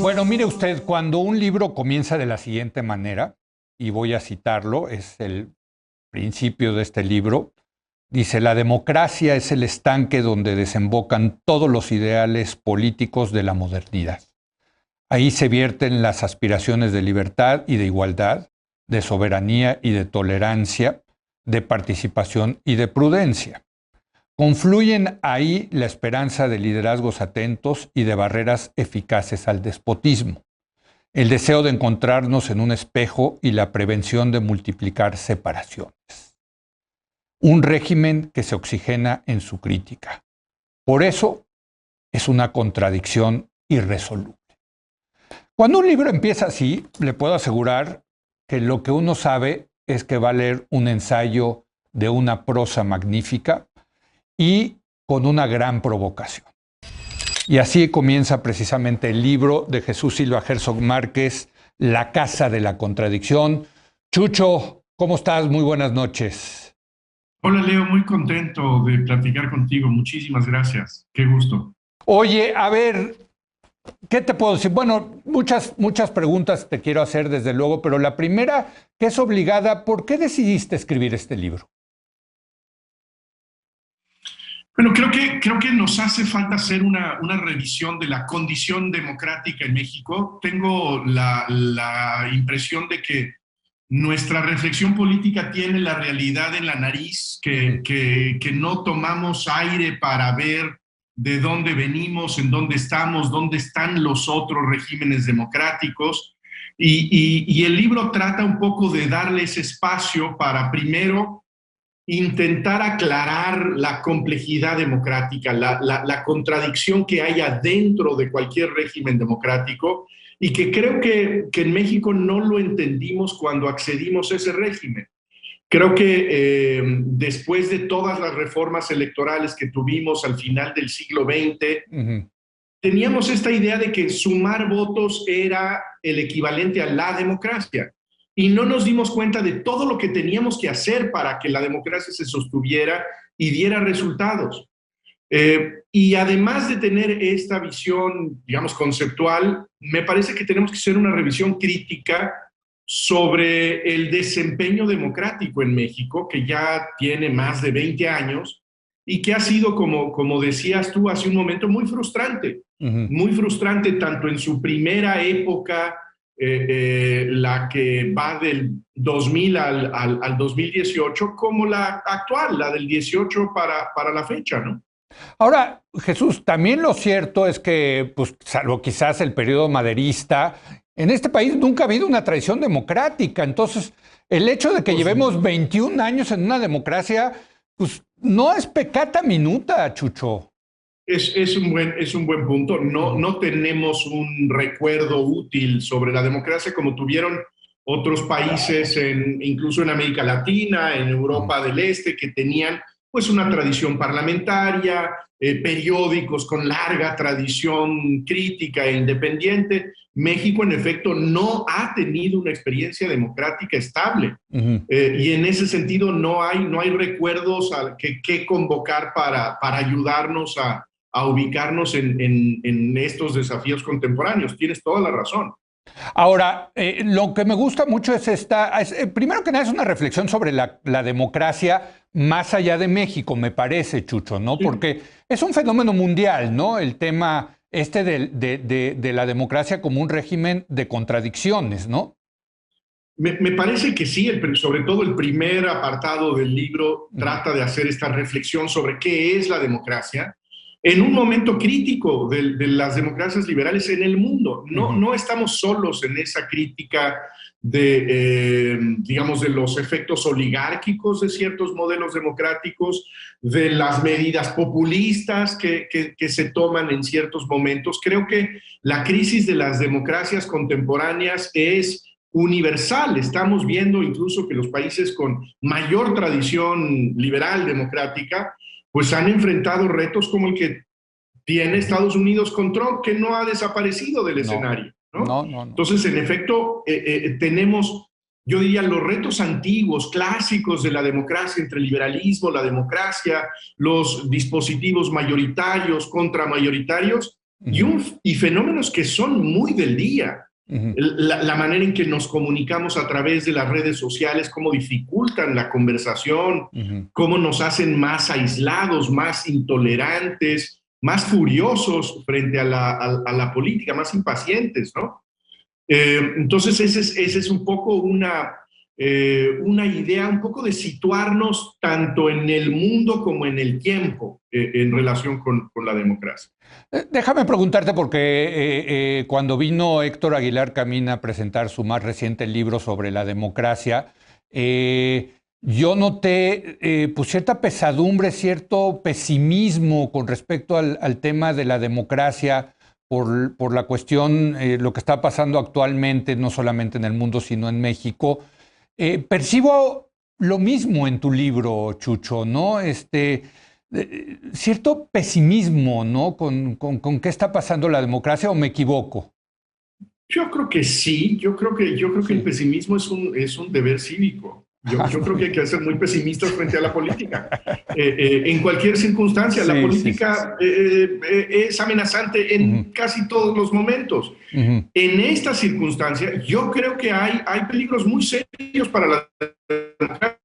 Bueno, mire usted, cuando un libro comienza de la siguiente manera, y voy a citarlo, es el principio de este libro, dice: la democracia es el estanque donde desembocan todos los ideales políticos de la modernidad. Ahí se vierten las aspiraciones de libertad y de igualdad, de soberanía y de tolerancia, de participación y de prudencia. Confluyen ahí la esperanza de liderazgos atentos y de barreras eficaces al despotismo, el deseo de encontrarnos en un espejo y la prevención de multiplicar separaciones. Un régimen que se oxigena en su crítica. Por eso es una contradicción irresoluble. Cuando un libro empieza así, le puedo asegurar que lo que uno sabe es que va a leer un ensayo de una prosa magnífica y con una gran provocación. Y así comienza precisamente el libro de Jesús Silva Herzog Márquez, La Casa de la Contradicción. Chucho, ¿cómo estás? Muy buenas noches. Hola Leo, muy contento de platicar contigo. Muchísimas gracias. Qué gusto. Oye, a ver, ¿qué te puedo decir? Bueno, muchas preguntas te quiero hacer desde luego, pero la primera, que es obligada, ¿por qué decidiste escribir este libro? Bueno, creo que nos hace falta hacer una revisión de la condición democrática en México. Tengo la impresión de que nuestra reflexión política tiene la realidad en la nariz, que no tomamos aire para ver de dónde venimos, en dónde estamos, dónde están los otros regímenes democráticos. Y el libro trata un poco de darle ese espacio para primero intentar aclarar la complejidad democrática, la contradicción que hay adentro de cualquier régimen democrático y que creo que en México no lo entendimos cuando accedimos a ese régimen. Creo que después de todas las reformas electorales que tuvimos al final del siglo XX, teníamos esta idea de que sumar votos era el equivalente a la democracia. Y no nos dimos cuenta de todo lo que teníamos que hacer para que la democracia se sostuviera y diera resultados. Y además de tener esta visión, digamos, conceptual, me parece que tenemos que hacer una revisión crítica sobre el desempeño democrático en México, que ya tiene más de 20 años y que ha sido, como decías tú hace un momento, muy frustrante tanto en su primera época, la que va del 2000 al 2018, como la actual, la del 18 para la fecha, ¿no? Ahora, Jesús, también lo cierto es que, pues, salvo quizás el periodo maderista, en este país nunca ha habido una tradición democrática. Entonces, el hecho de que llevemos 21 años en una democracia, pues no es peccata minuta, Chucho. Es un buen punto. No tenemos un recuerdo útil sobre la democracia como tuvieron otros países, incluso en América Latina, en Europa del Este, que tenían pues una tradición parlamentaria, periódicos con larga tradición crítica e independiente. México, en efecto, no ha tenido una experiencia democrática estable. Y en ese sentido no hay recuerdos que convocar para ayudarnos a ubicarnos en estos desafíos contemporáneos. Tienes toda la razón. Ahora, lo que me gusta mucho es primero que nada es una reflexión sobre la democracia más allá de México, me parece, Chucho, ¿no? Sí. Porque es un fenómeno mundial, ¿no? El tema de la democracia como un régimen de contradicciones, ¿no? Me parece que sí, sobre todo el primer apartado del libro trata de hacer esta reflexión sobre qué es la democracia en un momento crítico de las democracias liberales en el mundo. No estamos solos en esa crítica digamos, de los efectos oligárquicos de ciertos modelos democráticos, de las medidas populistas que se toman en ciertos momentos. Creo que la crisis de las democracias contemporáneas es universal. Estamos viendo incluso que los países con mayor tradición liberal democrática pues han enfrentado retos como el que tiene Estados Unidos con Trump, que no ha desaparecido del escenario, ¿no? No. Entonces, en efecto, tenemos, yo diría, los retos antiguos, clásicos de la democracia, entre el liberalismo, la democracia, los dispositivos mayoritarios, contramayoritarios, y fenómenos que son muy del día. Ujú. La manera en que nos comunicamos a través de las redes sociales, cómo dificultan la conversación, Ujú. cómo nos hacen más aislados, más intolerantes, más furiosos frente a la política, más impacientes, ¿no? Entonces, ese es un poco una idea, un poco de situarnos tanto en el mundo como en el tiempo en relación con la democracia. Déjame preguntarte porque cuando vino Héctor Aguilar Camín a presentar su más reciente libro sobre la democracia, yo noté pues cierta pesadumbre, cierto pesimismo con respecto al tema de la democracia por la cuestión, lo que está pasando actualmente, no solamente en el mundo, sino en México. Percibo lo mismo en tu libro, Chucho, ¿no? Cierto pesimismo, ¿no? Con qué está pasando la democracia, ¿o me equivoco? Yo creo que sí, yo creo que el Sí. pesimismo es un deber cívico. Yo creo que hay que ser muy pesimistas frente a la política. En cualquier circunstancia, la Sí, sí, sí. política es amenazante Ujú, en casi todos los momentos. ujú, En esta circunstancia, yo creo que hay peligros muy serios para la democracia.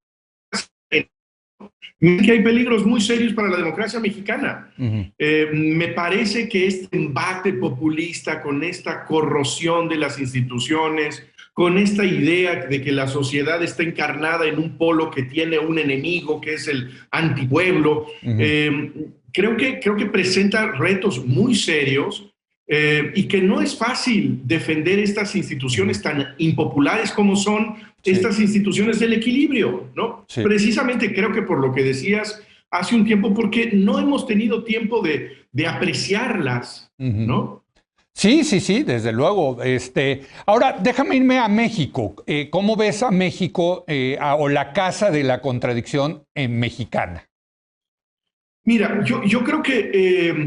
Que hay peligros muy serios para la democracia mexicana. ujú. Me parece que este embate populista con esta corrosión de las instituciones, con esta idea de que la sociedad está encarnada en un polo que tiene un enemigo, que es el antipueblo, Ujú. creo que presenta retos muy serios y que no es fácil defender estas Ujú. instituciones tan impopulares como son Sí, estas instituciones del equilibrio, ¿no? sí. Precisamente creo que por lo que decías hace un tiempo, porque no hemos tenido tiempo de apreciarlas, Ujú. ¿no? Sí, sí, sí, desde luego. Ahora, déjame irme a México. ¿Cómo ves a México o la casa de la contradicción en mexicana? Mira, yo creo que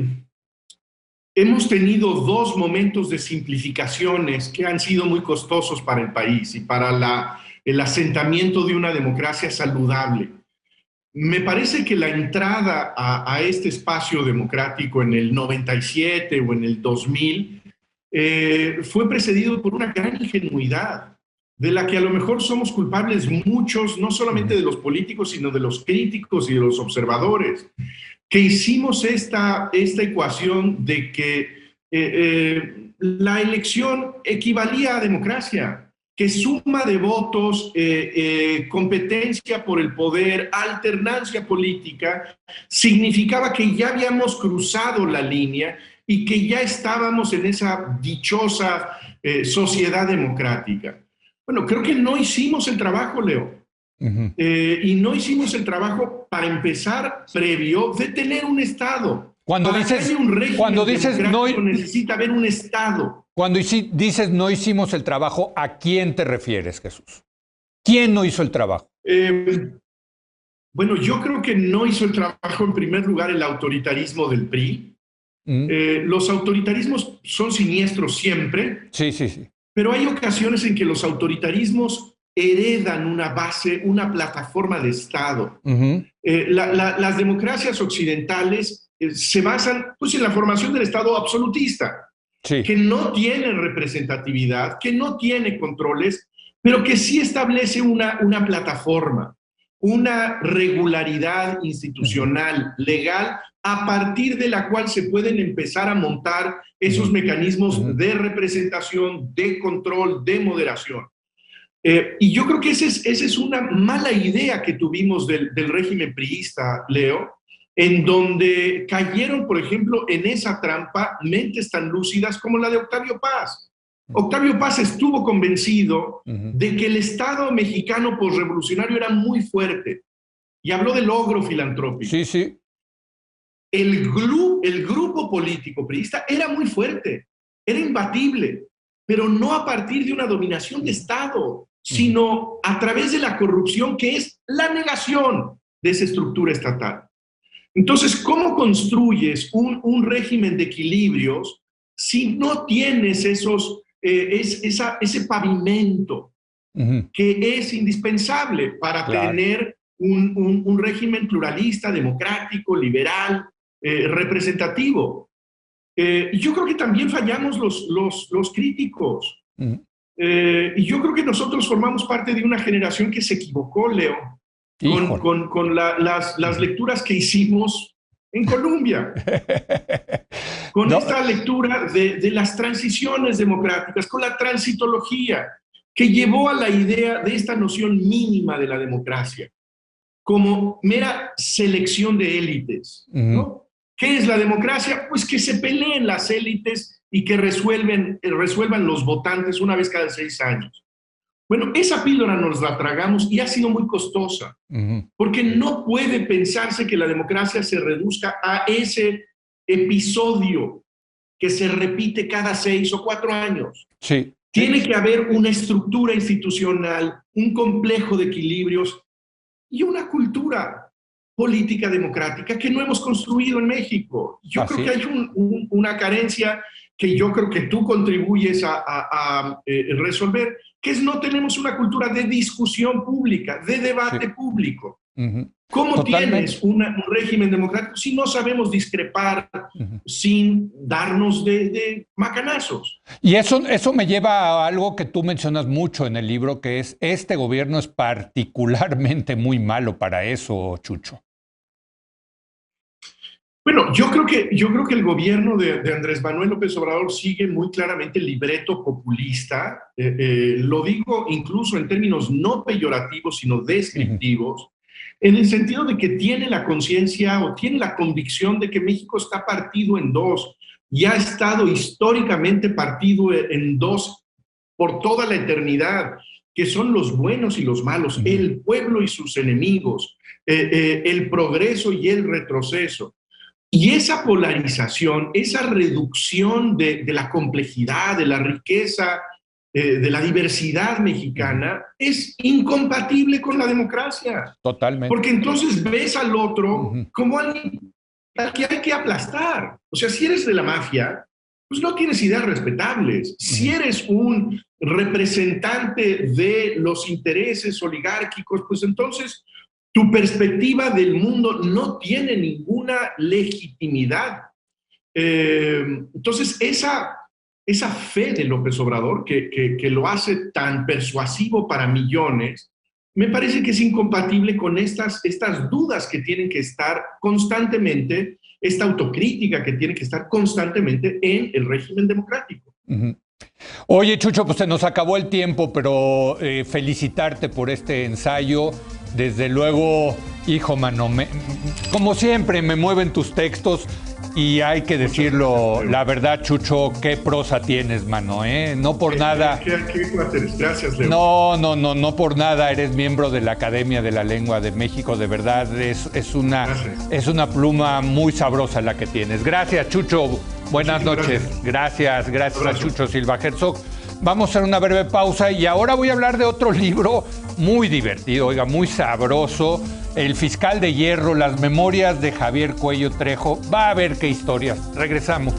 hemos tenido dos momentos de simplificaciones que han sido muy costosos para el país y para el asentamiento de una democracia saludable. Me parece que la entrada a este espacio democrático en el 97 o en el 2000 fue precedido por una gran ingenuidad, de la que a lo mejor somos culpables muchos, no solamente Ujú. de los políticos, sino de los críticos y de los observadores, que hicimos esta ecuación de que la elección equivalía a democracia, que suma de votos, competencia por el poder, alternancia política, significaba que ya habíamos cruzado la línea y que ya estábamos en esa dichosa sociedad democrática. Bueno, creo que no hicimos el trabajo, Leo. Ujú. Y no hicimos el trabajo para empezar previo de tener un Estado. Cuando Para que haya dices, un cuando régimen dices no, democrático necesita haber un Estado. dices no hicimos el trabajo, ¿a quién te refieres, Jesús? ¿Quién no hizo el trabajo? Eh, bueno, yo creo que no hizo el trabajo en primer lugar el autoritarismo del PRI. Mm. Los autoritarismos son siniestros siempre, Sí, sí, sí. pero hay ocasiones en que los autoritarismos heredan una base, una plataforma de Estado. Ujú. Las democracias occidentales se basan pues, en la formación del Estado absolutista, Sí. que no tiene representatividad, que no tiene controles, pero que sí establece una plataforma, una regularidad Ujú. institucional, legal, a partir de la cual se pueden empezar a montar esos Ujú. mecanismos Ujú. de representación, de control, de moderación. Y yo creo que esa es una mala idea que tuvimos del régimen priista, Leo, en donde cayeron, por ejemplo, en esa trampa mentes tan lúcidas como la de Octavio Paz. Octavio Paz estuvo convencido Ujú. de que el Estado mexicano posrevolucionario era muy fuerte y habló del logro filantrópico. Sí, sí. El grupo político priista era muy fuerte, era imbatible, pero no a partir de una dominación de Estado, Ujú. sino a través de la corrupción que es la negación de esa estructura estatal. Entonces, ¿cómo construyes un régimen de equilibrios si no tienes ese pavimento Ujú. que es indispensable para Claro. tener un régimen pluralista, democrático, liberal, representativo? Y yo creo que también fallamos los críticos. Y yo creo que nosotros formamos parte de una generación que se equivocó, Leo, con las lecturas que hicimos en Colombia. Con esta lectura de las transiciones democráticas, con la transitología, que llevó a la idea de esta noción mínima de la democracia como mera selección de élites, ¿no? ¿Qué es la democracia? Pues que se peleen las élites y que resuelvan los votantes una vez cada 6 años. Bueno, esa píldora nos la tragamos y ha sido muy costosa, porque no puede pensarse que la democracia se reduzca a ese episodio que se repite cada 6 o 4 años. Sí. Tiene que haber una estructura institucional, un complejo de equilibrios y una cultura política democrática que no hemos construido en México. Yo creo que hay una carencia que yo creo que tú contribuyes a resolver, que es no tenemos una cultura de discusión pública, de debate público. ¿Cómo tienes un régimen democrático si no sabemos discrepar sin darnos de macanazos? Y eso me lleva a algo que tú mencionas mucho en el libro, que es este gobierno es particularmente muy malo para eso, Chucho. Bueno, yo creo que el gobierno de Andrés Manuel López Obrador sigue muy claramente el libreto populista. Lo digo incluso en términos no peyorativos, sino descriptivos, en el sentido de que tiene la conciencia o tiene la convicción de que México está partido en dos y ha estado históricamente partido en dos por toda la eternidad, que son los buenos y los malos, el pueblo y sus enemigos, el progreso y el retroceso. Y esa polarización, esa reducción de la complejidad, de la riqueza, de la diversidad mexicana, es incompatible con la democracia. Totalmente. Porque entonces ves al otro como alguien al que hay que aplastar. O sea, si eres de la mafia, pues no tienes ideas respetables. Si eres un representante de los intereses oligárquicos, pues entonces tu perspectiva del mundo no tiene ninguna legitimidad. Entonces, esa fe de López Obrador, que lo hace tan persuasivo para millones, me parece que es incompatible con estas dudas que tienen que estar constantemente, esta autocrítica que tiene que estar constantemente en el régimen democrático. Oye, Chucho, pues se nos acabó el tiempo, pero felicitarte por este ensayo. Desde luego, hijo, mano, como siempre me mueven tus textos y hay que decirlo, la verdad, Chucho, qué prosa tienes, mano, ¿eh? No por nada. ¿Qué placeres? Gracias, Leo. No por nada eres miembro de la Academia de la Lengua de México, de verdad, es una pluma muy sabrosa la que tienes. Gracias, Chucho, buenas noches. Gracias a Chucho Silva Herzog. Vamos a hacer una breve pausa y ahora voy a hablar de otro libro muy divertido, oiga, muy sabroso. El fiscal de hierro, las memorias de Javier Cuello Trejo. Va a ver qué historias. Regresamos.